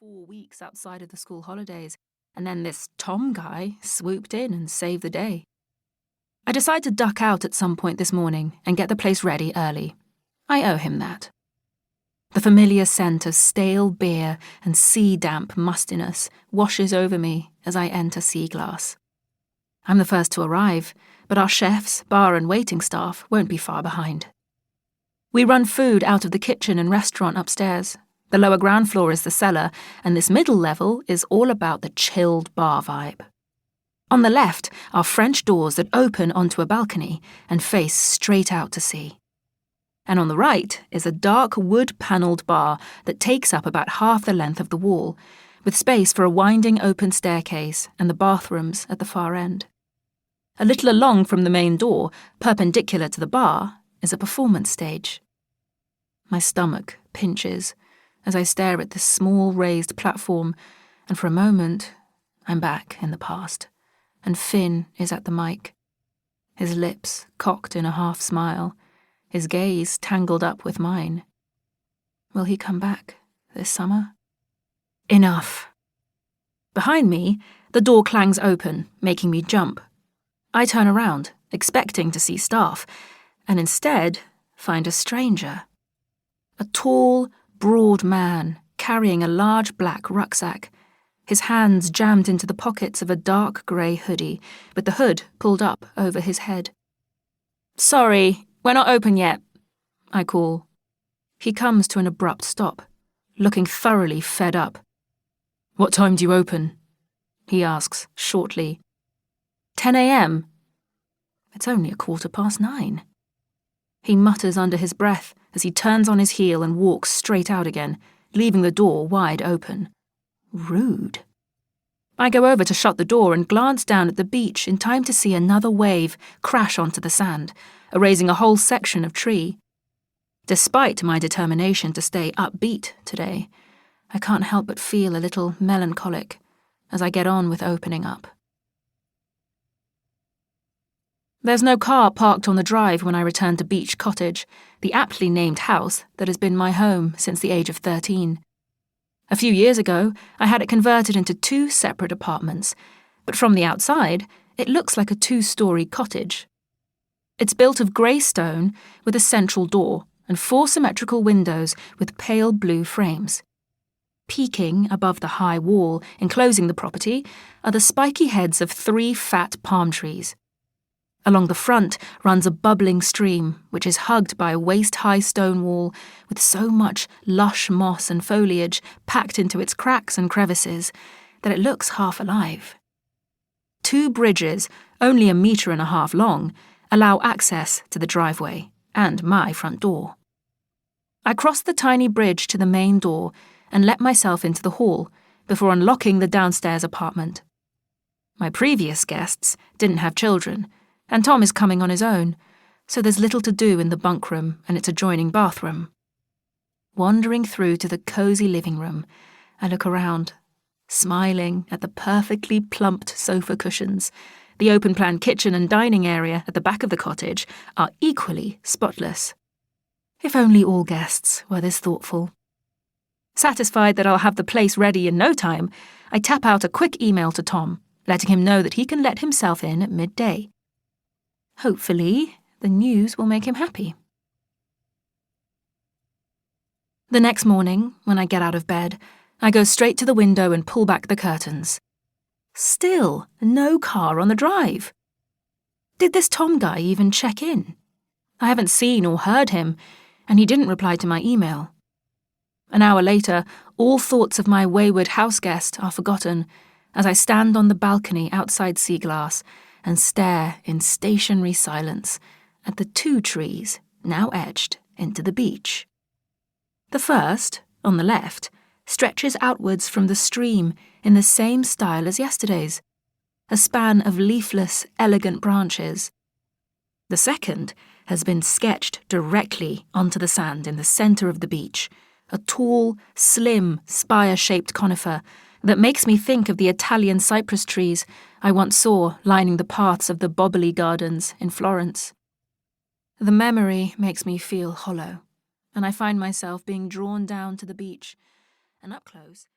4 weeks outside of the school holidays, and then this Tom guy swooped in and saved the day. I decide to duck out at some point this morning and get the place ready early. I owe him that. The familiar scent of stale beer and sea damp mustiness washes over me as I enter Sea Glass. I'm the first to arrive, but our chefs, bar and waiting staff won't be far behind. We run food out of the kitchen and restaurant upstairs. The lower ground floor is the cellar, and this middle level is all about the chilled bar vibe. On the left are French doors that open onto a balcony and face straight out to sea. And on the right is a dark wood-panelled bar that takes up about half the length of the wall, with space for a winding open staircase and the bathrooms at the far end. A little along from the main door, perpendicular to the bar, is a performance stage. My stomach pinches as I stare at this small raised platform, and for a moment, I'm back in the past, and Finn is at the mic. His lips cocked in a half smile, his gaze tangled up with mine. Will he come back this summer? Enough. Behind me, the door clangs open, making me jump. I turn around, expecting to see staff, and instead find a stranger. A tall, broad man carrying a large black rucksack, his hands jammed into the pockets of a dark grey hoodie, with the hood pulled up over his head. "Sorry, we're not open yet," I call. He comes to an abrupt stop, looking thoroughly fed up. "What time do you open?" he asks shortly. 10 a.m. It's only 9:15. He mutters under his breath as he turns on his heel and walks straight out again, leaving the door wide open. Rude. I go over to shut the door and glance down at the beach in time to see another wave crash onto the sand, erasing a whole section of tree. Despite my determination to stay upbeat today, I can't help but feel a little melancholic as I get on with opening up. There's no car parked on the drive when I return to Beach Cottage, the aptly named house that has been my home since the age of 13. A few years ago, I had it converted into 2 separate apartments, but from the outside, it looks like a 2-story cottage. It's built of grey stone with a central door and 4 symmetrical windows with pale blue frames. Peeking above the high wall enclosing the property are the spiky heads of 3 fat palm trees. Along the front runs a bubbling stream, which is hugged by a waist-high stone wall with so much lush moss and foliage packed into its cracks and crevices that it looks half alive. 2 bridges, only 1.5 meters long, allow access to the driveway and my front door. I cross the tiny bridge to the main door and let myself into the hall before unlocking the downstairs apartment. My previous guests didn't have children, and Tom is coming on his own, so there's little to do in the bunk room and its adjoining bathroom. Wandering through to the cosy living room, I look around, smiling at the perfectly plumped sofa cushions. The open-plan kitchen and dining area at the back of the cottage are equally spotless. If only all guests were this thoughtful. Satisfied that I'll have the place ready in no time, I tap out a quick email to Tom, letting him know that he can let himself in at midday. Hopefully, the news will make him happy. The next morning, when I get out of bed, I go straight to the window and pull back the curtains. Still, no car on the drive. Did this Tom guy even check in? I haven't seen or heard him, and he didn't reply to my email. An hour later, all thoughts of my wayward house guest are forgotten as I stand on the balcony outside Sea Glass and stare in stationary silence at the 2 trees now etched into the beach. The first, on the left, stretches outwards from the stream in the same style as yesterday's, a span of leafless, elegant branches. The second has been sketched directly onto the sand in the centre of the beach, a tall, slim, spire-shaped conifer that makes me think of the Italian cypress trees I once saw lining the paths of the Boboli Gardens in Florence. The memory makes me feel hollow, and I find myself being drawn down to the beach, and up close